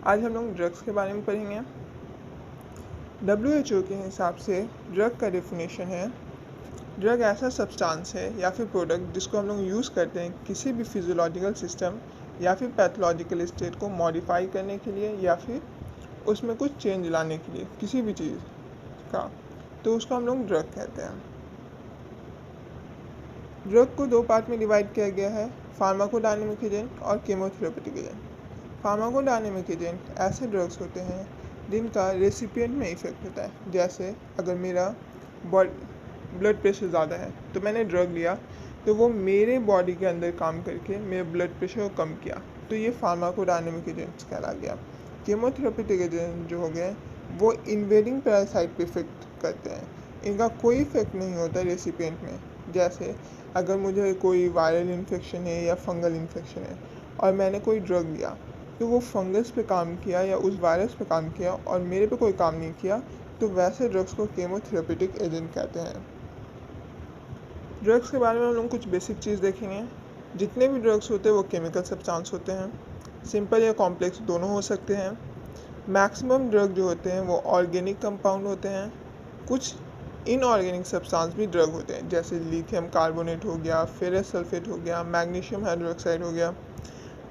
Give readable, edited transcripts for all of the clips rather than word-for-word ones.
आज हम लोग ड्रग्स के बारे में पढ़ेंगे। WHO के हिसाब से ड्रग का डेफिनेशन है, ड्रग ऐसा सब्सटेंस है या फिर प्रोडक्ट जिसको हम लोग यूज़ करते हैं किसी भी फिजियोलॉजिकल सिस्टम या फिर पैथोलॉजिकल स्टेट को मॉडिफाई करने के लिए या फिर उसमें कुछ चेंज लाने के लिए किसी भी चीज़ का, तो उसको हम लोग ड्रग कहते हैं। ड्रग को दो पार्ट में डिवाइड किया गया है, फार्माकोडायनेमिक एजेंट और केमोथेरेपेटिक एजेंट। फार्माकोडायनेमिक एजेंट ऐसे ड्रग्स होते हैं जिनका रेसिपिएंट में इफेक्ट होता है। जैसे अगर मेरा ब्लड प्रेशर ज़्यादा है तो मैंने ड्रग लिया तो वो मेरे बॉडी के अंदर काम करके मेरे ब्लड प्रेशर को कम किया, तो ये फार्माकोडायनेमिक एजेंट्स कहला गया। केमोथेरेपेटिक एजेंट जो हो गए वो इन्वेडिंग पैरासाइट पे इफेक्ट करते हैं, इनका कोई इफेक्ट नहीं होता रेसिपिएंट में। जैसे अगर मुझे कोई वायरल इन्फेक्शन है या फंगल इन्फेक्शन है और मैंने कोई ड्रग लिया तो वो फंगस पे काम किया या उस वायरस पे काम किया और मेरे पे कोई काम नहीं किया, तो वैसे ड्रग्स को केमोथेरेपेटिक एजेंट कहते हैं। ड्रग्स के बारे में हम लोग कुछ बेसिक चीज़ देखेंगे। जितने भी ड्रग्स होते हैं वो केमिकल सब्सटेंस होते हैं, सिंपल या कॉम्प्लेक्स दोनों हो सकते हैं। मैक्सिमम ड्रग जो होते हैं वो ऑर्गेनिक कंपाउंड होते हैं। कुछ इनऑर्गेनिक सब्सटेंस भी ड्रग होते हैं, जैसे लिथियम कार्बोनेट हो गया, फेरस सल्फेट हो गया, मैग्नीशियम हाइड्रोक्साइड हो गया।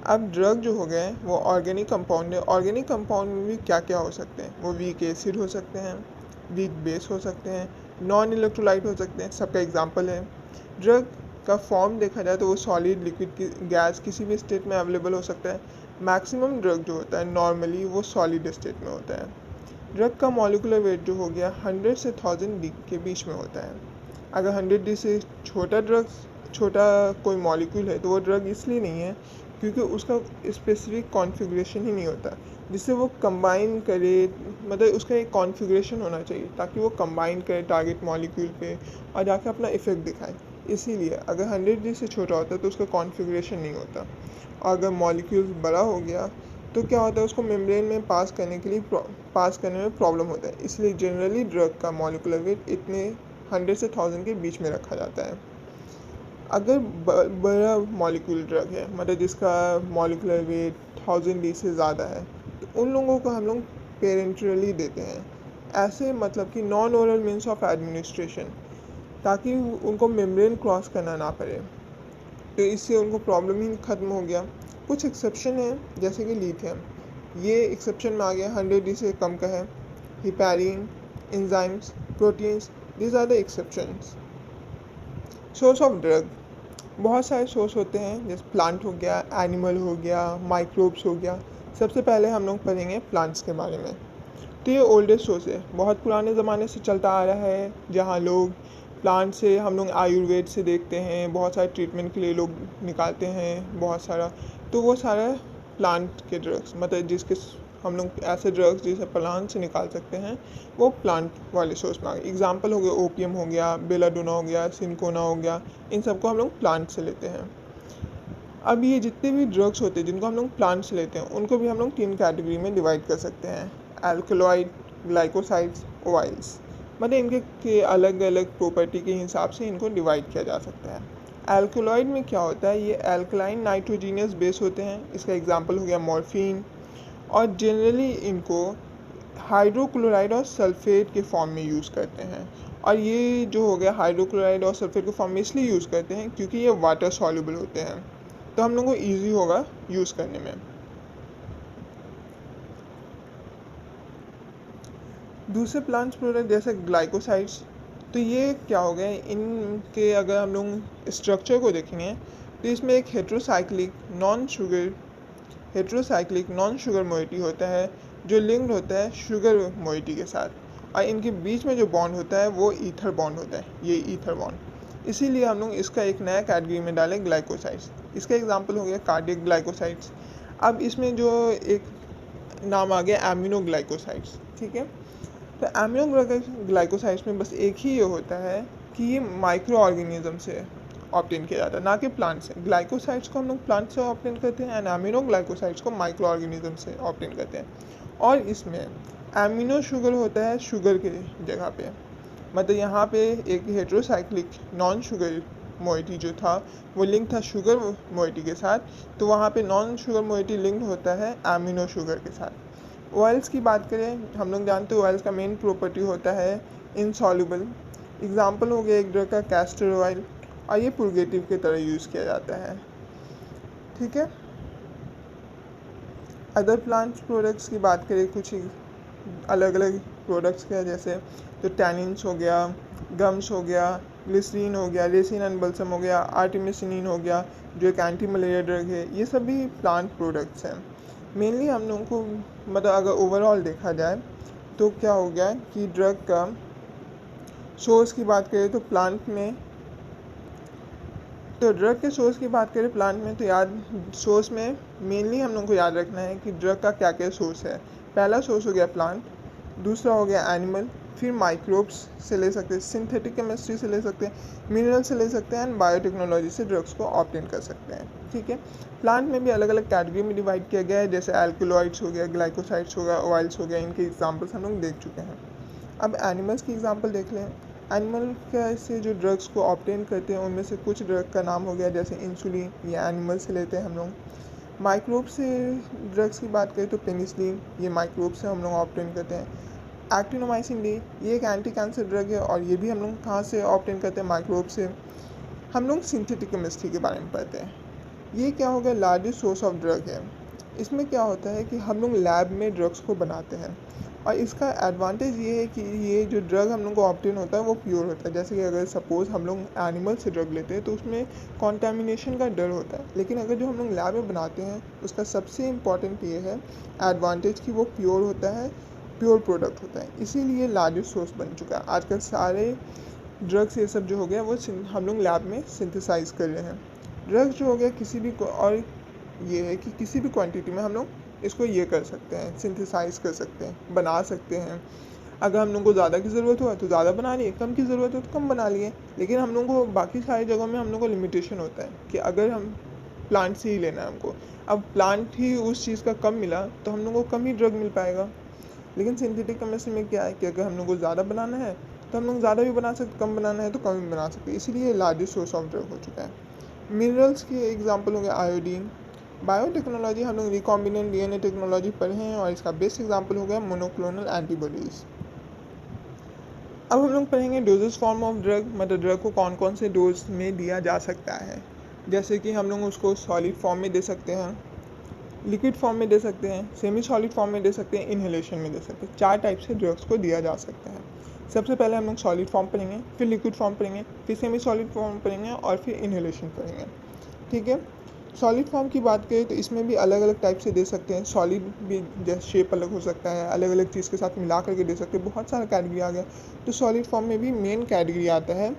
अब ड्रग जो हो गए वो ऑर्गेनिक कंपाउंड है। ऑर्गेनिक कंपाउंड में भी क्या क्या हो सकते हैं, वो वीक एसिड हो सकते हैं, वीक बेस हो सकते हैं, नॉन इलेक्ट्रोलाइट हो सकते हैं, सबका एग्जांपल है। ड्रग का फॉर्म देखा जाए तो वो सॉलिड, लिक्विड, गैस किसी भी स्टेट में अवेलेबल हो सकता है। मैक्सिमम ड्रग जो होता है नॉर्मली वो सॉलिड स्टेट में होता है। ड्रग का मॉलिकुलर वेट जो हो गया 100 से 1000 डी के बीच में होता है। अगर 100 डी से छोटा कोई मॉलिक्यूल है तो वो ड्रग इसलिए नहीं है क्योंकि उसका स्पेसिफिक कॉन्फ़िगरेशन ही नहीं होता जिससे वो कंबाइन करे, मतलब उसका एक कॉन्फ़िगरेशन होना चाहिए ताकि वो कंबाइन करे टारगेट मॉलिक्यूल पे और जाके अपना इफ़ेक्ट दिखाए। इसीलिए अगर 100 डी से छोटा होता है तो उसका कॉन्फ़िगरेशन नहीं होता। और अगर मॉलिक्यूल बड़ा हो गया तो क्या होता है, उसको मेम्ब्रेन में पास करने में प्रॉब्लम होता है। इसलिए जनरली ड्रग का मॉलिकुलर वेट इतने 100 से 1000 के बीच में रखा जाता है। अगर बड़ा मॉलिक्यूल ड्रग है, मतलब जिसका मॉलिकुलर वेट 1000 डी से ज़्यादा है, तो उन लोगों को हम लोग पेरेंटरली देते हैं। ऐसे मतलब कि non oral means of administration, ताकि उनको मेम्ब्रेन क्रॉस करना ना पड़े, तो इससे उनको प्रॉब्लम ही ख़त्म हो गया। कुछ एक्सेप्शन है जैसे कि लिथियम, ये एक्सेप्शन में आ गया, 100 डी से कम का है। Heparin, enzymes, proteins, these are the exceptions. Source of drug बहुत सारे सोर्स होते हैं, जैसे प्लांट हो गया, एनिमल हो गया, माइक्रोब्स हो गया। सबसे पहले हम लोग पढ़ेंगे प्लांट्स के बारे में। तो ये ओल्डेस्ट सोर्स है, बहुत पुराने ज़माने से चलता आ रहा है, जहाँ लोग प्लांट से, हम लोग आयुर्वेद से देखते हैं, बहुत सारे ट्रीटमेंट के लिए लोग निकालते हैं बहुत सारा, तो वो सारा प्लांट के ड्रग्स, मतलब जिसके हम लोग ऐसे ड्रग्स जिसे प्लांट से निकाल सकते हैं, वो प्लांट वाले सोर्स में आ गए। एग्जाम्पल हो गया ओपियम हो गया, बेलाडोना हो गया, सिनकोना हो गया, इन सबको हम लोग प्लांट से लेते हैं। अब ये जितने भी ड्रग्स होते हैं जिनको हम लोग प्लांट से लेते हैं उनको भी हम लोग 3 कैटेगरी में डिवाइड कर सकते हैं, एल्कलॉइड, ग्लाइकोसाइड्स, ऑयल्स। मतलब इनके के अलग अलग प्रॉपर्टी के हिसाब से इनको डिवाइड किया जा सकता है। एल्कलॉइड में क्या होता है, ये एल्कलाइन नाइट्रोजीनियस बेस होते हैं, इसका एग्जांपल हो गया मॉर्फिन, और जनरली इनको हाइड्रोक्लोराइड और सल्फेट के फॉर्म में यूज़ करते हैं। और ये जो हो गया हाइड्रोक्लोराइड और सल्फेट के फॉर्म में इसलिए यूज़ करते हैं क्योंकि ये वाटर सॉल्युबल होते हैं, तो हम लोग को ईजी होगा यूज़ करने में। दूसरे प्लांट्स प्रोडक्ट जैसे ग्लाइकोसाइड्स, तो ये क्या हो गए, इनके अगर हम लोग स्ट्रक्चर को देखेंगे तो इसमें एक हेट्रोसाइक्लिक नॉन शुगर मोइटी होता है जो लिंक्ड होता है शुगर मोइटी के साथ, और इनके बीच में जो बॉन्ड होता है वो ईथर बॉन्ड होता है, ये ईथर बॉन्ड। इसीलिए हम लोग इसका एक नया कैटेगरी में डालें ग्लाइकोसाइड्स। इसका एग्जांपल हो गया कार्डियक ग्लाइकोसाइड्स। अब इसमें जो एक नाम आ गया एमिनोग्लाइकोसाइड्स, ठीक है। तो एमिनोग्लाइकोसाइड्स में बस एक ही ये होता है कि ये माइक्रो ऑर्गेनिज्म से ऑब्टेन किया जाता है, ना कि प्लांट से। ग्लाइकोसाइड्स को हम लोग प्लांट से ऑब्टेन करते हैं एंड एमिनोग्लाइकोसाइड्स को माइक्रो ऑर्गेनिज्म से ऑब्टेन करते हैं। और इसमें एमिनो शुगर होता है शुगर के जगह पे, मतलब यहाँ पे एक हेट्रोसाइक्लिक नॉन शुगर मोइटी जो था वो लिंक था शुगर मोइटी के साथ, तो वहाँ पे नॉन शुगर मोइटी लिंक्ड होता है एमिनो शुगर के साथ। ऑयल्स की बात करें, हम लोग जानते हैं ऑयल्स का मेन प्रॉपर्टी होता है इनसॉल्युबल। एग्जाम्पल हो गया एक ड्रग का कैस्टर ऑयल, और ये पुर्गेटिव की तरह यूज़ किया जाता है। ठीक है, अदर प्लांट प्रोडक्ट्स की बात करें, कुछ अलग अलग प्रोडक्ट्स के जैसे तो टैनिन्स हो गया, गम्स हो गया, ग्लिसरीन हो गया, रेसिन एंड बल्सम हो गया, आर्टिमिसिनिन हो गया जो एक एंटी मलेरिया ड्रग है, ये सभी प्लांट प्रोडक्ट्स हैं। मेनली हम लोगों को मतलब अगर ओवरऑल देखा जाए तो क्या हो गया कि ड्रग का सोर्स की बात करें तो प्लांट में, तो ड्रग के सोर्स की बात करें प्लांट में, तो सोर्स में मेनली हम लोग को याद रखना है कि ड्रग का क्या क्या सोर्स है। पहला सोर्स हो गया प्लांट, दूसरा हो गया एनिमल, फिर माइक्रोब्स से ले सकते हैं, सिंथेटिक केमिस्ट्री से ले सकते हैं, मिनरल से ले सकते हैं, एंड बायोटेक्नोलॉजी से ड्रग्स को ऑब्टेन कर सकते हैं। ठीक है, प्लांट में भी अलग अलग कैटेगरी में डिवाइड किया गया है, जैसे एल्कोलॉइड्स हो गया, ग्लाइकोसाइड्स हो गया, ऑयल्स हो गया, इनके एग्जाम्पल्स हम लोग देख चुके हैं। अब एनिमल्स की एग्जाम्पल देख लें। एनिमल का से जो ड्रग्स को ऑब्टेन करते हैं उनमें से कुछ ड्रग का नाम हो गया जैसे इंसुलिन, ये एनिमल से लेते हैं हम लोग। माइक्रोब से ड्रग्स की बात करें तो पेनिसिलिन, ये माइक्रोब से हम लोग ऑब्टेन करते हैं। एक्टिनोमाइसिन डी, ये एक एंटी कैंसर ड्रग है और ये भी हम लोग कहाँ से ऑब्टेन करते हैं, माइक्रोब से। हम लोग सिंथेटिक केमिस्ट्री के बारे में पढ़ते हैं। ये क्या हो गया, लार्जेस्ट सोर्स ऑफ ड्रग है। इसमें क्या होता है कि हम लोग लैब में ड्रग्स को बनाते हैं, और इसका एडवांटेज ये है कि ये जो ड्रग हम लोग को ऑब्टेन होता है वो प्योर होता है। जैसे कि अगर सपोज़ हम लोग एनिमल से ड्रग लेते हैं तो उसमें कॉन्टामिनेशन का डर होता है, लेकिन अगर जो हम लोग लैब में बनाते हैं उसका सबसे इम्पॉर्टेंट ये है एडवांटेज कि वो प्योर होता है, प्योर प्रोडक्ट होता है, इसीलिए लार्जेस्ट सोर्स बन चुका है। आजकल सारे ड्रग्स ये सब जो हो गया वो हम लोग लैब में सिंथेसाइज कर रहे हैं। ड्रग्स जो हो गया किसी भी और ये है कि किसी भी क्वांटिटी में हम लोग इसको ये कर सकते हैं, सिंथेसाइज कर सकते हैं, बना सकते हैं। अगर हम लोग को ज़्यादा की ज़रूरत हो तो ज़्यादा बना लिए, कम की ज़रूरत हो तो कम बना लिए, लेकिन हम लोग को बाकी सारी जगहों में हम लोग को लिमिटेशन होता है कि अगर हम प्लांट से ही लेना है हमको, अब प्लांट ही उस चीज़ का कम मिला तो हम लोग को कम ही ड्रग मिल पाएगा। लेकिन सिंथेटिक केमिस्ट्री में क्या है कि अगर हम लोग को ज़्यादा बनाना है तो हम लोग ज़्यादा भी बना सकते, कम बनाना है तो कम भी बना सकते, इसीलिए लार्जेस्ट सोर्स ऑफ ड्रग हो चुका है। मिनरल्स की एग्जांपल हो गया आयोडीन। बायोटेक्नोलॉजी हम लोग रिकॉम्बिनेंट डीएनए टेक्नोलॉजी पढ़े हैं और इसका बेस्ट एग्जांपल हो गया मोनोक्लोनल एंटीबॉडीज़। अब हम लोग पढ़ेंगे डोजेस फॉर्म ऑफ ड्रग, मतलब ड्रग को कौन कौन से डोज में दिया जा सकता है। जैसे कि हम लोग उसको सॉलिड फॉर्म में दे सकते हैं, लिक्विड फॉर्म में दे सकते हैं, सेमी सॉलिड फॉर्म में दे सकते हैं, इन्हेलेशन में दे सकते हैं। 4 टाइप से ड्रग्स को दिया जा सकता है। सबसे पहले हम लोग सॉलिड फॉर्म पढ़ेंगे, फिर लिक्विड फॉर्म पढ़ेंगे, फिर सेमी सॉलिड फॉर्म पढ़ेंगे और फिर इन्हेलेशन पढ़ेंगे। ठीक है, सॉलिड फॉर्म की बात करें तो इसमें भी अलग अलग टाइप से दे सकते हैं। सॉलिड भी जैसे शेप अलग हो सकता है, अलग अलग चीज़ के साथ मिला करके दे सकते हैं, बहुत सारा कैटेगरी आ गया। तो सॉलिड फॉर्म में भी मेन कैटेगरी आता है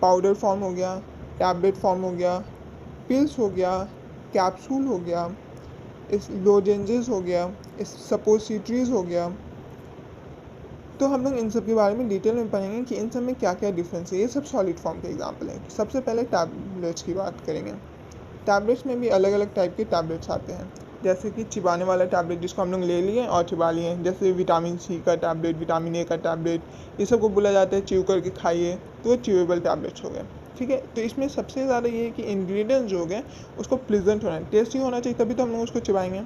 पाउडर फॉर्म हो गया, टैबलेट फॉर्म हो गया, पिल्स हो गया, कैप्सूल हो गया, इस लोजेंजेस हो गया, इस सपोजिटरीज हो गया। तो हम लोग इन सब के बारे में डिटेल में पढ़ेंगे कि इन सब में क्या क्या डिफरेंस है। ये सब सॉलिड फॉर्म के एग्जांपल हैं। सबसे पहले टैबलेट्स की बात करेंगे। टैबलेट्स में भी अलग अलग टाइप के टैबलेट्स आते हैं, जैसे कि चिबाने वाला टैबलेट जिसको हम लोग ले लिए और चिबा लिए, जैसे विटामिन सी का टैबलेट, विटामिन ए का टैबलेट, ये सब को बोला जाता है च्यू करके खाइए, तो वो च्यूएबल टैबलेट्स हो गए। ठीक है, तो इसमें सबसे ज़्यादा ये है कि इंग्रेडिएंट्स जो हो गए उसको प्लीजेंट होना है, टेस्टी होना चाहिए, तभी तो हम लोग उसको चिबाएंगे।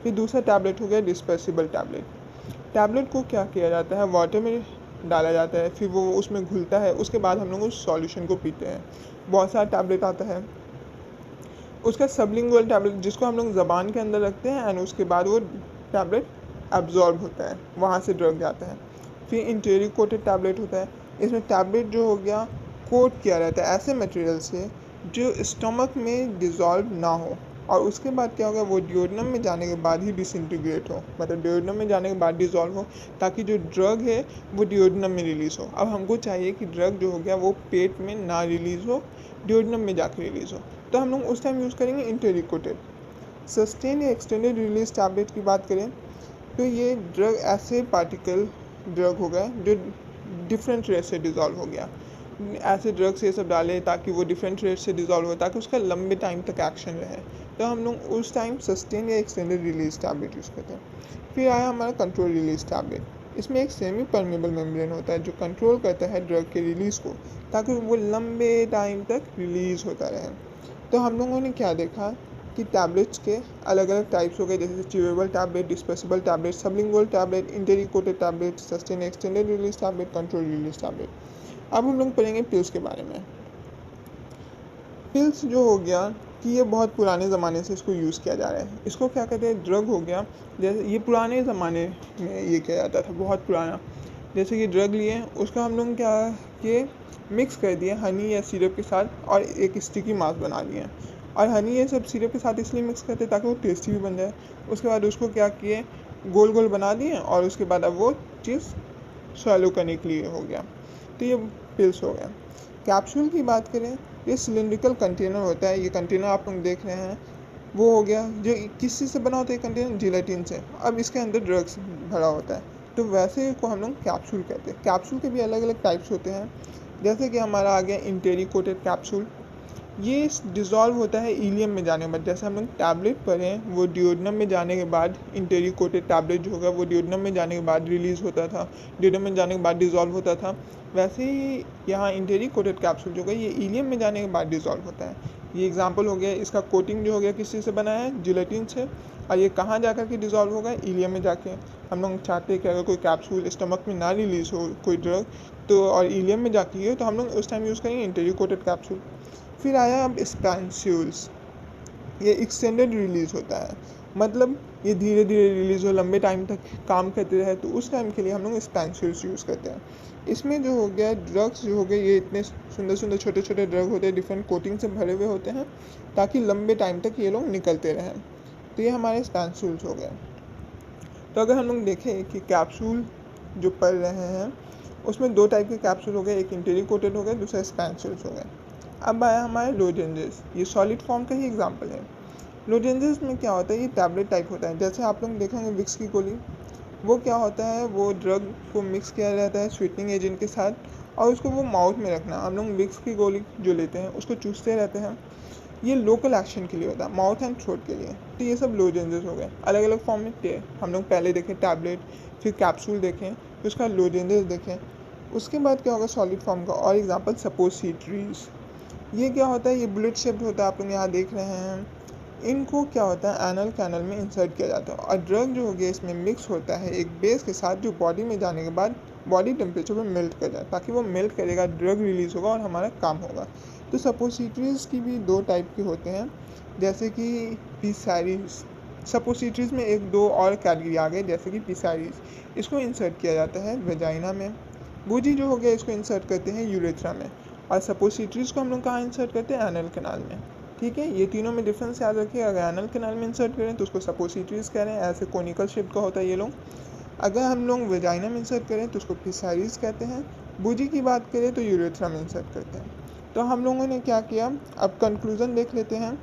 फिर दूसरा टैबलेट हो गया डिस्पर्सिबल टैबलेट। टैबलेट को क्या किया जाता है, वाटर में डाला जाता है, फिर वो उसमें घुलता है, उसके बाद हम लोग उस सॉल्यूशन को पीते हैं। बहुत सारा टैबलेट आता है। उसका सबलिंगुअल टैबलेट जिसको हम लोग ज़बान के अंदर रखते हैं एंड उसके बाद वो टैबलेट एब्जॉर्ब होता है, वहाँ से ड्रग जाता है। फिर इंटेरिक कोटेड टैबलेट होता है। इसमें टैबलेट जो हो गया कोट किया रहता है ऐसे मटेरियल से जो स्टमक में डिज़ोल्व ना हो, और उसके बाद क्या होगा, वो डिओडनम में जाने के बाद ही डिसइंटीग्रेट हो, मतलब डिओडनम में जाने के बाद डिज़ोल्व हो, ताकि जो ड्रग है वो डिओडनम में रिलीज़ हो। अब हमको चाहिए कि ड्रग जो हो गया वो पेट में ना रिलीज़ हो, डिओडनम में जाकर रिलीज़ हो, तो हम लोग उस टाइम यूज़ करेंगे इंटेरिक कोटेड। सस्टेन या एक्सटेंडेड रिलीज टैबलेट की बात करें तो ये ड्रग ऐसे पार्टिकल ड्रग हो गए जो डिफरेंट रेट से डिज़ोल्व हो गया। ऐसे ड्रग्स ये सब डाले ताकि वो डिफरेंट रेट से डिज़ोल्व हो, ताकि उसका लंबे टाइम तक एक्शन रहे, तो हम लोग उस टाइम सस्टेन या एक्सटेंडेड रिलीज टैबलेट यूज़ करते हैं। फिर आया हमारा कंट्रोल रिलीज टैबलेट। इसमें एक सेमी परमेबल मेम्ब्रेन होता है जो कंट्रोल करता है ड्रग के रिलीज़ को, ताकि वो लंबे टाइम तक रिलीज़ होता रहे। तो हम लोगों ने क्या देखा कि टैबलेट्स के अलग अलग टाइप्स हो गए, जैसे chewable tablet, dispersible tablet, sublingual tablet, enteric coated tablet, sustain extended release tablet, control release tablet. अब हम लोग पढ़ेंगे पिल्स के बारे में। पिल्स जो हो गया कि ये बहुत पुराने ज़माने से इसको यूज़ किया जा रहा है। इसको क्या कहते हैं, ड्रग हो गया। जैसे ये पुराने ज़माने में ये किया जाता था, बहुत पुराना। जैसे कि ड्रग लिए, उसका हम लोग क्या किए, मिक्स कर दिए हनी या सिरप के साथ और एक स्टिकी मास बना लिए। और हनी ये सब सिरप के साथ इसलिए मिक्स करते ताकि वो टेस्टी भी बन जाए। उसके बाद उसको क्या किए, गोल गोल बना दिए और उसके बाद अब वो चीज़ स्वैलो करने के लिए हो गया। तो ये पिल्स हो गया। कैप्सूल की बात करें, ये सिलिंड्रिकल कंटेनर होता है। ये कंटेनर आप लोग देख रहे हैं वो हो गया, जो किस चीज़ से बना होता है कंटेनर, जिलेटिन से। अब इसके अंदर ड्रग्स भरा होता है, तो वैसे को हम लोग कैप्सूल कहते हैं। कैप्सूल के भी अलग अलग टाइप्स होते हैं, जैसे कि हमारा आ गया इंटेरिकोटेड कैप्सूल। ये डिज़ोल्व होता है इलियम में जाने के बाद। जैसे हम लोग टैबलेट पढ़ें, वो डिओडनम में जाने के बाद, इंटेरिकोटेड टैबलेट जो होगा वो डिओडनम में जाने के बाद रिलीज़ होता था, डिओडनम में जाने के बाद डिज़ोल्व होता था। वैसे ही यहाँ इंटेरिकोटेड कैप्सूल जो होगा ये इलियम में जाने के बाद डिज़ोल्व होता है। ये एग्जांपल हो गया, इसका कोटिंग जो हो गया किस चीज़ से बना है, जिलेटिन से। और ये कहाँ जा कर के डिज़ोल्व होगा, इलियम में जाके। हम लोग चाहते हैं कि अगर कोई कैप्सूल स्टमक में ना रिलीज़ हो कोई ड्रग, तो और इलियम में जाके हो, तो हम लोग उस टाइम यूज़ करेंगे इंटेरिकोटेड कैप्सूल। फिर आया अब स्पैंस्यूल्स। ये एक्सटेंडेड रिलीज़ होता है, मतलब ये धीरे धीरे रिलीज़ हो, लंबे टाइम तक काम करते रहे, तो उस टाइम के लिए हम लोग स्पैंस्यूल्स यूज़ करते हैं। इसमें जो हो गया, ड्रग्स जो हो गए, ये इतने सुंदर सुंदर छोटे छोटे ड्रग होते हैं, डिफरेंट कोटिंग से भरे हुए होते हैं, ताकि लंबे टाइम तक ये लोग निकलते रहें। तो ये हमारे स्पैंस्यूल्स हो गए। तो अगर हम लोग देखें कि कैप्सूल जो पढ़ रहे हैं, उसमें दो टाइप के कैप्सूल हो गए, एक इंटेरिकोटेड हो गए, दूसरा स्पैंस्यूल्स हो गए। अब आया हमारे लोजेंजेस। ये सॉलिड फॉर्म का ही एग्जांपल है। लोजेंजेस में क्या होता है, ये टैबलेट टाइप होता है। जैसे आप लोग देखेंगे विक्स की गोली, वो क्या होता है, वो ड्रग को मिक्स किया जाता है स्वीटनिंग एजेंट के साथ, और उसको वो माउथ में रखना। हम लोग विक्स की गोली जो लेते हैं उसको चूसते रहते हैं। ये लोकल एक्शन के लिए होता है, माउथ एंड थ्रोट के लिए। तो ये सब लोजेंजेस हो गए, अलग अलग फॉर्म में थे। हम लोग पहले देखें टैबलेट, फिर कैप्सूल देखें, फिर उसका लोजेंजेस देखें। उसके बाद क्या होगा, सॉलिड फॉर्म का। और एग्जाम्पल सपोसिटरीज। ये क्या होता है, ये बुलेट शेप्ड होता है, आप लोग यहाँ देख रहे हैं। इनको क्या होता है, एनल कैनल में इंसर्ट किया जाता है, और ड्रग जो हो गया इसमें मिक्स होता है एक बेस के साथ, जो बॉडी में जाने के बाद बॉडी टेम्परेचर पे मेल्ट कर जाए, ताकि वो मेल्ट करेगा, ड्रग रिलीज़ होगा और हमारा काम होगा। तो सपोसिटरीज की भी दो टाइप के होते हैं, जैसे कि पिसारीज। सपोसिटरीज में एक दो और कैटेगरी आ गए, जैसे कि पिसारीज। इसको इंसर्ट किया जाता है वेजाइना में। बूजी जो हो गया इसको इंसर्ट करते हैं यूरेथ्रा में, और सपोसिटरीज को हम लोग कहाँ इंसर्ट करते हैं, एनल कैनाल में। ठीक है, ये तीनों में डिफरेंस याद रखिए। अगर एनल कैनाल में इंसर्ट करें तो उसको सपोसिटरीज कह रहे हैं, ऐसे कोनिकल शेप का होता है ये लोग। अगर हम लोग वेजाइना में इंसर्ट करें तो उसको पिसारीज कहते हैं। बूजी की बात करें तो यूरेथ्रा में इंसर्ट करते हैं। तो हम लोगों ने क्या किया, अब कंक्लूजन देख लेते हैं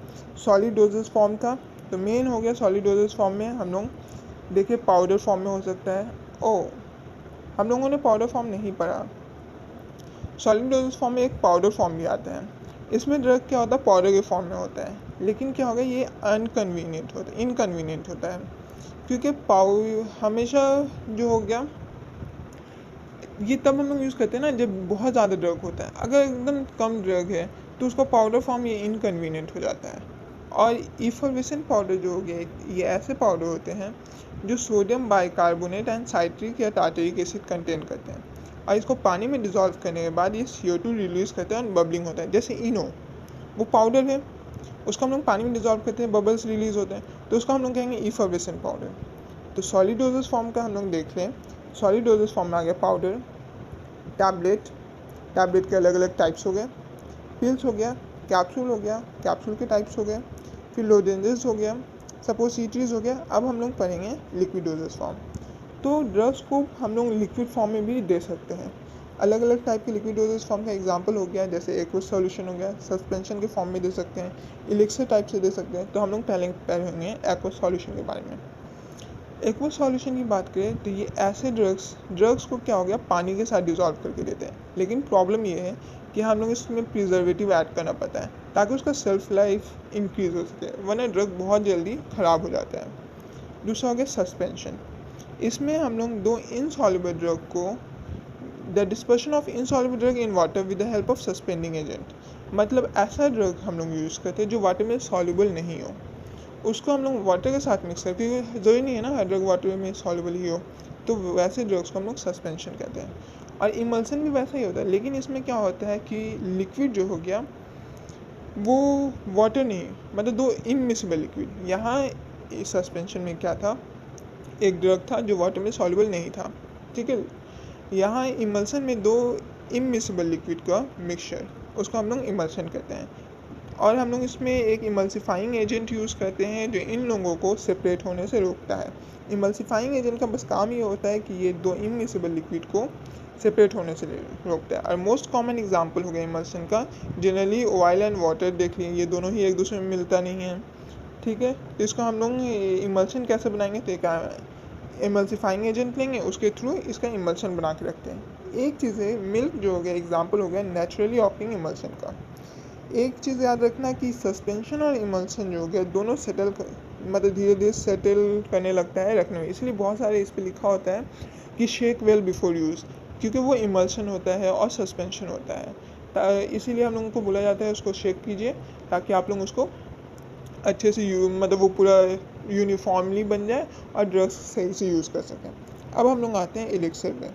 सॉलिड डोजेस फॉर्म का। तो मेन हो गया सॉलिड डोजेस फॉर्म में हम लोग देखिए पाउडर फॉर्म में हो सकता है। हम लोगों ने पाउडर फॉर्म नहीं पढ़ा। सॉलिड डोजेस फॉर्म में एक पाउडर फॉर्म भी आता है। इसमें ड्रग क्या होता है, पाउडर के फॉर्म में होता है, लेकिन क्या होगा, ये इनकन्वीनियंट होता है, क्योंकि हमेशा जो हो गया, ये तब हम लोग यूज़ करते हैं ना जब बहुत ज़्यादा ड्रग होता है। अगर एकदम कम ड्रग है तो उसका पाउडर फॉर्म ये इनकन्वीनियंट हो जाता है। और इफर्वेसेंट पाउडर जो हो गया, ये ऐसे पाउडर होते हैं जो सोडियम बाइकार्बोनेट एंड साइट्रिक या टार्टरिक एसिड कंटेन करते हैं, और इसको पानी में डिज़ोल्व करने के बाद ये CO2 रिलीज़ करते हैं और बबलिंग होता है। जैसे इनो, वो पाउडर है, उसको हम लोग पानी में डिज़ोल्व करते हैं, बबल्स रिलीज़ होते हैं, तो उसको हम लोग कहेंगे इफर्वेसेंट पाउडर। तो सॉलिड डोजेस फॉर्म का हम लोग देख लें। सॉलिड डोजेस फॉर्म में आ गया पाउडर, टैबलेट के अलग अलग टाइप्स हो गए, पिल्स हो गया, कैप्सूल हो गया, कैप्सूल के टाइप्स हो गए, फिर लोजेंजेस हो गया, सपोसिटरीज हो गया। अब हम लोग पढ़ेंगे लिक्विड डोजेस फॉर्म। तो ड्रग्स को हम लोग लिक्विड फॉर्म में भी दे सकते हैं। अलग अलग टाइप के लिक्विड डोजेस फॉर्म का एग्जांपल हो गया, जैसे एक्वस सॉल्यूशन हो गया, सस्पेंशन के फॉर्म में दे सकते हैं, इलिक्सर टाइप से दे सकते हैं। तो हम लोग पहले पढ़ेंगे एक्वस सॉल्यूशन के बारे में। एक्वस सॉल्यूशन की बात करें तो ये ऐसे ड्रग्स को क्या हो गया, पानी के साथ डिज़ोल्व करके देते हैं, लेकिन प्रॉब्लम ये है कि हम लोग इसमें प्रिजर्वेटिव ऐड करना पड़ता है ताकि उसका सेल्फ लाइफ इंक्रीज़ हो सके, वरना ड्रग बहुत जल्दी ख़राब हो जाता है। दूसरा हो गया सस्पेंशन। इसमें हम लोग दो इनसॉल्युबल ड्रग को the dispersion of insoluble drug in water with the help of suspending agent, मतलब ऐसा ड्रग हम लोग यूज़ करते हैं जो वाटर में सॉल्युबल नहीं हो, उसको हम लोग वाटर के साथ मिक्स करते हैं, क्योंकि ज़रूरी नहीं है ना हर ड्रग वाटर में सॉल्युबल ही हो, तो वैसे ड्रग्स को हम लोग सस्पेंशन कहते हैं। और इमल्सन भी वैसा ही होता है, लेकिन इसमें क्या होता है कि लिक्विड जो हो गया वो वाटर नहीं, मतलब दो इमिसिबल लिक्विड। यहाँ सस्पेंशन में क्या था, एक ड्रग था जो वाटर में सॉल्युबल नहीं था, ठीक है। यहाँ इमल्सन में दो इमिसिबल लिक्विड का मिक्सचर, उसको हम लोग इमल्सन कहते हैं। और हम लोग इसमें एक इमल्सिफाइंग एजेंट यूज़ करते हैं जो इन लोगों को सेपरेट होने से रोकता है। इमल्सिफाइंग एजेंट का बस काम ये होता है कि ये दो इमिसिबल लिक्विड को सेपरेट होने से रोकता है। और मोस्ट कॉमन एग्जांपल हो गया इमल्सन का, जनरली ऑयल एंड वाटर देख लिए, ये दोनों ही एक दूसरे में मिलता नहीं है, ठीक है। तो इसको हम लोग इमल्सन कैसे बनाएंगे, तो क्या इमल्सिफाइंग एजेंट लेंगे, उसके थ्रू इसका इमल्सन बना के रखते हैं। एक चीज़ है मिल्क जो हो गया एग्जाम्पल हो गया नेचुरली ऑकिंग इमल्सन का। एक चीज़ याद रखना कि सस्पेंशन और इमल्सन जो हो गया दोनों सेटल मतलब धीरे धीरे सेटल करने लगता है रखने में, इसलिए बहुत सारे इस पर लिखा होता है कि शेक वेल बिफोर यूज़, क्योंकि वो इमल्सन होता है और सस्पेंशन होता है, इसीलिए हम लोगों को बोला जाता है उसको शेक कीजिए ताकि आप लोग उसको अच्छे से मतलब वो पूरा यूनिफॉर्मली बन जाए और ड्रग्स सही से यूज़ कर सकें। अब हम लोग आते हैं एलिक्सर में।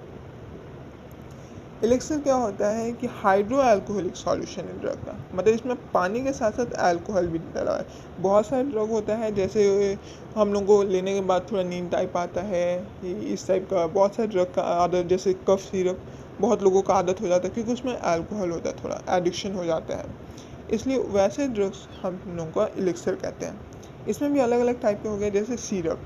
एलिक्सर क्या होता है कि हाइड्रो अल्कोहलिक सॉल्यूशन है ड्रग का, मतलब इसमें पानी के साथ साथ अल्कोहल भी डला है। बहुत सारे ड्रग होता है जैसे हम लोग को लेने के बाद थोड़ा नींद टाइप आता है, इस टाइप का बहुत सारे ड्रग का आदत, जैसे कफ सिरप बहुत लोगों का आदत हो जाता है क्योंकि उसमें अल्कोहल होता है, थोड़ा एडिक्शन हो जाता है, इसलिए वैसे ड्रग्स हम लोगों का एलिक्सर कहते हैं। इसमें भी अलग अलग टाइप के हो गए, जैसे सिरप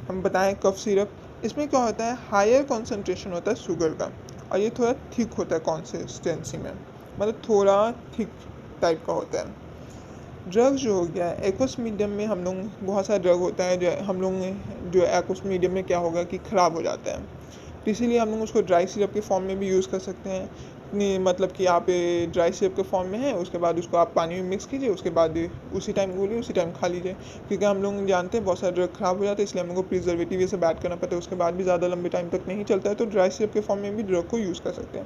हम बताएं, कफ सिरप, इसमें क्या होता है हायर कॉन्सेंट्रेशन होता है शुगर का और ये थोड़ा थिक होता है कंसिस्टेंसी में, मतलब थोड़ा थिक टाइप का होता है। ड्रग जो हो गया एक्वस मीडियम में हम लोग बहुत सारा ड्रग होता है जो हम लोग जो एक्वस मीडियम में क्या होगा कि ख़राब हो जाता है, तो इसीलिए हम लोग उसको ड्राई सिरप के फॉर्म में भी यूज़ कर सकते हैं। मतलब कि आप ड्राई सिरप के फॉर्म में है, उसके बाद उसको आप पानी में मिक्स कीजिए, उसके बाद उसी टाइम गोलिए, उसी टाइम खा लीजिए, क्योंकि हम लोग जानते हैं बहुत सारे ड्रग ख़राब हो जाते हैं, इसलिए हम लोग को प्रिजर्वेटिव ये सब ऐड करना पड़ता है, उसके बाद भी ज़्यादा लंबे टाइम तक नहीं चलता है, तो ड्राई सिरप के फॉर्म में भी ड्रग को यूज़ कर सकते हैं।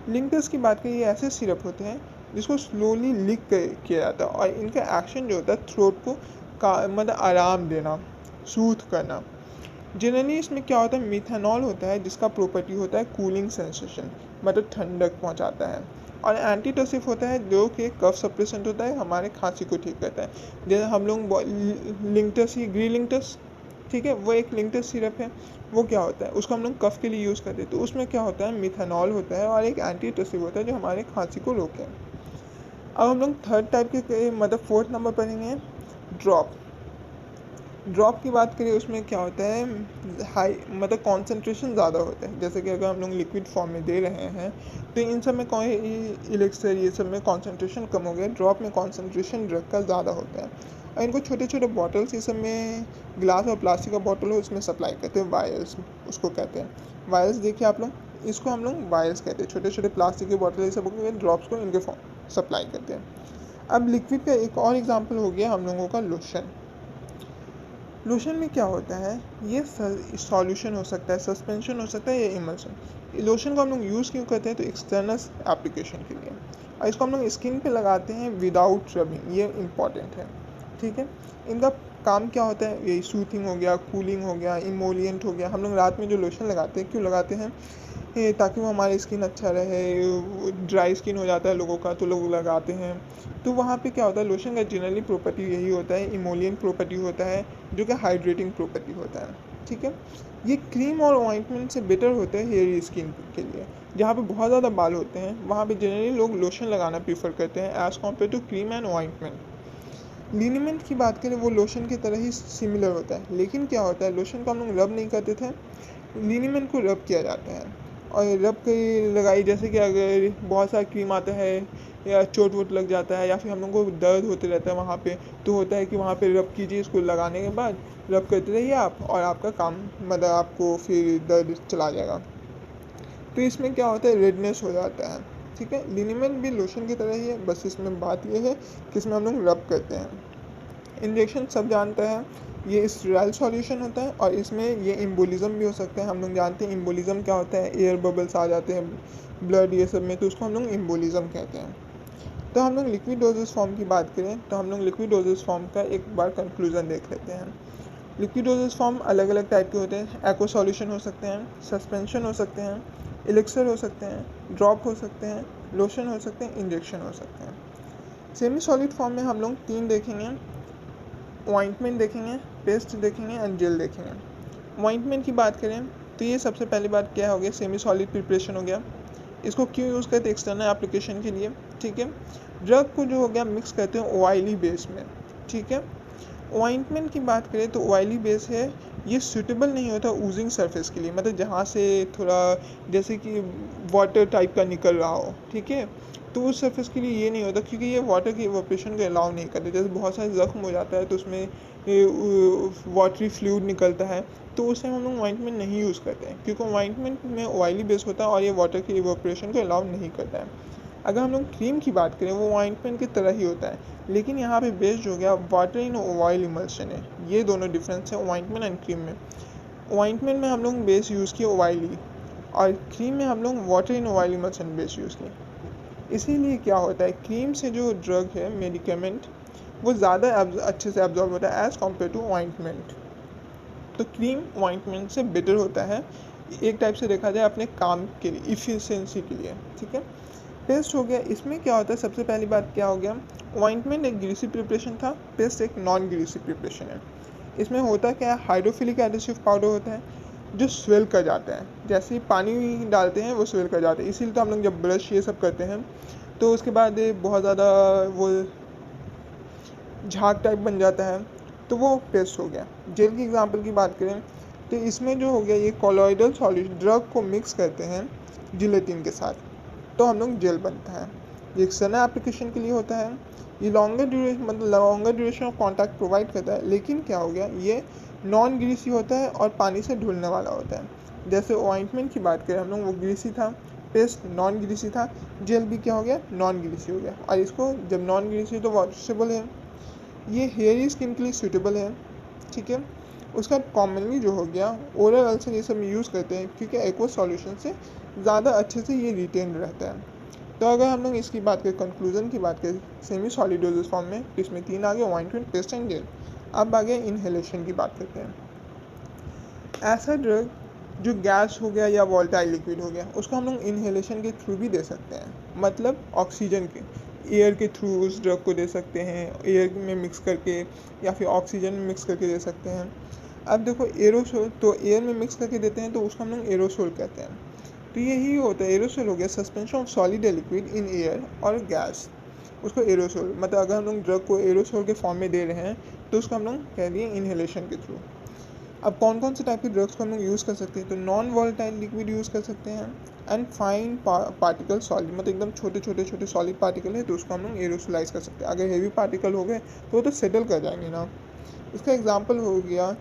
लिंकर्स की बात करिए, ऐसे सिरप होते हैं जिसको स्लोली लीक किया जाता है और इनका एक्शन जो होता है थ्रोट को मतलब आराम देना, सूथ करना। जनरली इसमें क्या होता है मिथेनॉल होता है जिसका प्रॉपर्टी होता है कूलिंग सेंसेशन, मतलब ठंडक पहुंचाता है, और एंटीटसिव होता है जो कि कफ सप्रेसेंट होता है, हमारे खांसी को ठीक करता है। जैसे हम लोग लिंक्टस ही ग्रीलिंक्टस, ठीक है, वो एक लिंक्टस सिरप है, वो क्या होता है उसको हम लोग कफ के लिए यूज़ करते हैं, तो उसमें क्या होता है मिथेनॉल होता है और एक एंटीटसिव होता है जो हमारे खांसी को रोके। अब हम लोग थर्ड टाइप के मतलब फोर्थ नंबर पढ़ेंगे ड्रॉप। ड्रॉप की बात करें उसमें क्या होता है हाई मतलब कॉन्सेंट्रेशन ज़्यादा होता है, जैसे कि अगर हम लोग लिक्विड फॉर्म में दे रहे हैं तो इन सब में एलिक्सर ये सब में कॉन्सेंट्रेशन कम हो गया, ड्रॉप में कॉन्सेंट्रेशन ड्रग का ज़्यादा होता है। और इनको छोटे छोटे बॉटल्स ये सब में ग्लास और प्लास्टिक का बॉटल हो उसमें सप्लाई करते हैं, वायर्स उसको कहते हैं। वायर्स देखिए आप लोग, इसको हम लोग वायर्स कहते हैं, छोटे छोटे प्लास्टिक के बॉटल ये सब ड्रॉप्स को इनके सप्लाई करते हैं। अब लिक्विड का एक और एग्जाम्पल हो गया हम लोगों का लोशन। लोशन में क्या होता है ये सॉल्यूशन हो सकता है, सस्पेंशन हो सकता है या इमल्शन। लोशन को हम लोग यूज़ क्यों करते हैं, तो एक्सटर्नल एप्लीकेशन के लिए, और इसको हम लोग स्किन पे लगाते हैं विदाउट रबिंग, ये इम्पॉर्टेंट है, ठीक है। इनका काम क्या होता है, ये सूथिंग हो गया, कूलिंग हो गया, इमोलियंट हो गया। हम लोग रात में जो लोशन लगाते हैं क्यों लगाते हैं, ताकि वो हमारी स्किन अच्छा रहे, ड्राई स्किन हो जाता है लोगों का तो लोग लगाते हैं, तो वहाँ पे क्या होता है लोशन का जनरली प्रॉपर्टी यही होता है, इमोलियंट प्रॉपर्टी होता है जो कि हाइड्रेटिंग प्रॉपर्टी होता है, ठीक है। ये क्रीम और ऑइंटमेंट से बेटर होता है हेयर स्किन के लिए, जहाँ पे बहुत ज़्यादा बाल होते हैं वहाँ पे जनरली लोग लोशन लगाना प्रीफर करते हैं as compared to cream and ointment. Liniment की बात करें वो लोशन की तरह ही सिमिलर होता है, लेकिन क्या होता है लोशन को हम लोग रब नहीं करते थे, लिनीमेंट को रब किया जाता है। और रब की लगाई जैसे कि अगर बहुत सारा क्रीम आता है या चोट वोट लग जाता है या फिर हम लोग को दर्द होते रहता है वहाँ पे, तो होता है कि वहाँ पे रब कीजिए, इसको लगाने के बाद रब करते रहिए आप और आपका काम मतलब आपको फिर दर्द चला जाएगा। तो इसमें क्या होता है रेडनेस हो जाता है, ठीक है। लिनीमेंट भी लोशन की तरह ही है, बस इसमें बात ये है कि इसमें हम लोग रब करते हैं। इंजेक्शन सब जानते हैं, ये स्टेराइल सॉल्यूशन होता है और इसमें ये एम्बोलिज्म भी हो सकता है। हम लोग जानते हैं एम्बोलिज्म क्या होता है, एयर बबल्स आ जाते हैं ब्लड ये सब में, तो उसको हम लोग एम्बोलिज्म कहते हैं। तो हम लोग लिक्विड डोजेस फॉर्म की बात करें तो हम लोग लिक्विड डोजेस फॉर्म का एक बार कंक्लूजन देख लेते हैं। लिक्विड डोजेस फॉर्म अलग अलग टाइप के होते हैं। एक्वा सॉल्यूशन हो सकते हैं, सस्पेंशन हो सकते हैं, एलिक्सर हो सकते हैं, ड्रॉप हो सकते हैं, लोशन हो सकते हैं, इंजेक्शन हो सकते हैं। सेमी सॉलिड फॉर्म में हम लोग 3 देखेंगे, ऑइंटमेंट देखेंगे, पेस्ट देखेंगे एंड जेल देखेंगे। ऑइंटमेंट की बात करें तो ये सबसे पहली बात क्या हो गया, सेमी सॉलिड प्रिपरेशन हो गया। इसको क्यों यूज़ करते हैं, एक्सटर्नल एप्लीकेशन के लिए, ठीक है। ड्रग को जो हो गया मिक्स करते हैं ऑयली बेस में, ठीक है। ऑइंटमेंट की बात करें तो ऑयली बेस है, ये सूटेबल नहीं होता ऊजिंग सरफेस के लिए, मतलब जहाँ से थोड़ा जैसे कि वाटर टाइप का निकल रहा हो, ठीक है, तो उस सरफेस के लिए ये नहीं होता, क्योंकि ये वाटर की इवोपरेशन को अलाउ नहीं करते। जैसे बहुत सारे ज़ख्म हो जाता है तो उसमें वाटरी फ्लूइड निकलता है, तो उस टाइम हम लोग ऑइंटमेंट नहीं यूज़ करते हैं, क्योंकि ऑइंटमेंट में ऑयली बेस होता है और ये वाटर की इवोपरेशन को अलाउ नहीं करता है। अगर हम लोग क्रीम की बात करें वो ऑइंटमेंट की तरह ही होता है, लेकिन यहाँ पे बेस्ड हो गया वाटर इन ऑयल इमल्शन है। ये दोनों डिफरेंस है ऑइंटमेंट एंड क्रीम में। ऑइंटमेंट में हम लोग बेस यूज़ किए ऑयली और क्रीम में हम लोग water in oil emulsion base use किए। इसीलिए क्या होता है, क्रीम से जो ड्रग है मेडिकेमेंट वो ज़्यादा अच्छे से एब्जॉर्ब होता है एज़ कम्पेयर टू ऑइंटमेंट। तो क्रीम ऑइंटमेंट से बेटर होता है एक टाइप से देखा जाए अपने काम के लिए, इफ़िशिएंसी के लिए, ठीक है। पेस्ट हो गया, इसमें क्या होता है, सबसे पहली बात क्या हो गया, ऑइंटमेंट एक ग्रीसी प्रिपरेशन था, पेस्ट एक नॉन ग्रीसी प्रिपरेशन है। इसमें होता क्या है, हाइड्रोफिलिक एडिसिव पाउडर होता है जो स्वेल कर जाता है, जैसे ही पानी डालते हैं वो स्वेल कर जाते हैं। इसीलिए तो हम लोग जब ब्रश ये सब करते हैं तो उसके बाद बहुत ज़्यादा वो झाग टाइप बन जाता है, तो वो पेस्ट हो गया। जेल की एग्जांपल की बात करें तो इसमें जो हो गया, ये कोलॉइडल सॉल्यूशन ड्रग को मिक्स करते हैं जिलेटिन के साथ, तो हम लोग जेल बनता है। ये एक्सटर्नल एप्लीकेशन के लिए होता है, ये longer duration of contact provide करता है, लेकिन क्या हो गया, ये नॉन ग्रीसी होता है और पानी से धुलने वाला होता है। जैसे ऑइंटमेंट की बात करें हम लोग, वो ग्रीसी था, पेस्ट नॉन ग्रीसी था, जेल भी क्या हो गया, नॉन ग्रीसी हो गया। और इसको जब नॉन ग्रीसी तो वॉशेबल है, ये हेयरी स्किन के लिए सूटेबल है, ठीक है। उसका कॉमनली जो हो गया ओरल अल्सर ये सब में यूज़ करते हैं, क्योंकि एक्वा सॉल्यूशन से ज़्यादा अच्छे से ये रिटेन रहता है। तो अगर हम लोग इसकी बात करें, कंक्लूजन की बात करें सेमी सॉलिड डोजेस फॉर्म में, तो इसमें 3 आ गए, ऑइंटमेंट, पेस्ट एंड जेल। अब आगे इनहेलेशन की बात करते हैं। ऐसा ड्रग जो गैस हो गया या वोलेटाइल लिक्विड हो गया, उसको हम लोग इनहेलेशन के थ्रू भी दे सकते हैं, मतलब ऑक्सीजन के एयर के थ्रू उस ड्रग को दे सकते हैं, एयर में मिक्स करके या फिर ऑक्सीजन में मिक्स करके दे सकते हैं। अब देखो एरोसोल, तो एयर में मिक्स करके देते हैं तो उसको हम लोग एरोसोल कहते हैं। तो यही होता है, एरोसोल हो गया suspension of solid liquid in air और गैस, उसको एरोसोल, मतलब अगर हम लोग ड्रग को एरोसोल के फॉर्म में दे रहे हैं तो उसको हम लोग कह दिए इनहेलेशन के थ्रू। अब कौन कौन से टाइप के ड्रग्स को हम लोग यूज़ कर सकते हैं, तो नॉन वॉलेटाइल लिक्विड यूज़ कर सकते हैं एंड फाइन पार्टिकल सॉलिड, मतलब एकदम छोटे सॉलिड पार्टिकल है तो उसको हम लोग एरोसोलाइज कर सकते हैं। अगर हेवी पार्टिकल हो गए तो वो तो सेटल कर जाएंगे ना। इसका एग्जांपल हो गया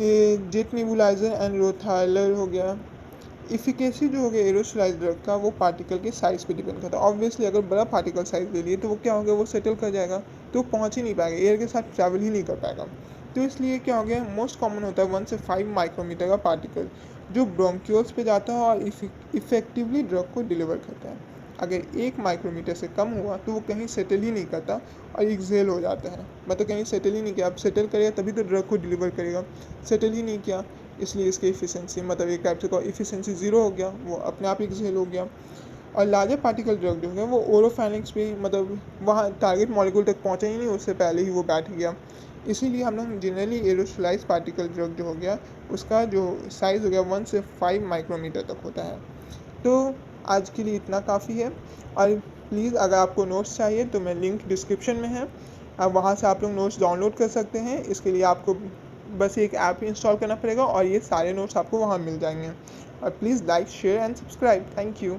जेट नेबुलाइजर एंड रोथाइलर हो गया। इफिकेसी जो हो गया एरोसोलाइज ड्रग का, वो पार्टिकल के साइज़ पे डिपेंड करता है। ऑब्वियसली अगर बड़ा पार्टिकल साइज़ ले लिए तो वो क्या हो गया, वो सेटल कर जाएगा, तो वो पहुँच ही नहीं पाएगा, एयर के साथ ट्रैवल ही नहीं कर पाएगा। तो इसलिए क्या हो गया, मोस्ट कॉमन होता है 1 से 5 माइक्रोमीटर का पार्टिकल जो ब्रोंक्यूल्स पे जाता है और इफेक्टिवली ड्रग को डिलीवर करता है। अगर 1 माइक्रोमीटर से कम हुआ तो वो कहीं सेटल ही नहीं करता और एक्सेल हो जाता है, मतलब कहीं सेटल ही नहीं किया। अब सेटल करेगा तभी तो ड्रग को डिलीवर करेगा, सेटल ही नहीं किया, इसलिए इसकी इफिशिएंसी, मतलब एक टाइप से इफिशिएंसी 0 हो गया, वो अपने आप एक्सेल हो गया। और लार्जर पार्टिकल ड्रग जो है वो ओरोफेनिक्स पे, मतलब वहाँ टारगेट मॉलिक्यूल तक पहुँचा ही नहीं, उससे पहले ही वो बैठ गया। इसीलिए हम लोग जनरली एरोसोलाइज पार्टिकल ड्रग जो हो गया उसका जो साइज़ हो गया 1 से 5 माइक्रोमीटर तक होता है। तो आज के लिए इतना काफ़ी है। और प्लीज़ अगर आपको नोट्स चाहिए तो मैं लिंक डिस्क्रिप्शन में है, अब वहाँ से आप लोग नोट्स डाउनलोड कर सकते हैं। इसके लिए आपको बस एक ऐप इंस्टॉल करना पड़ेगा और ये सारे नोट्स आपको वहाँ मिल जाएंगे। और please like, share and subscribe. Thank you.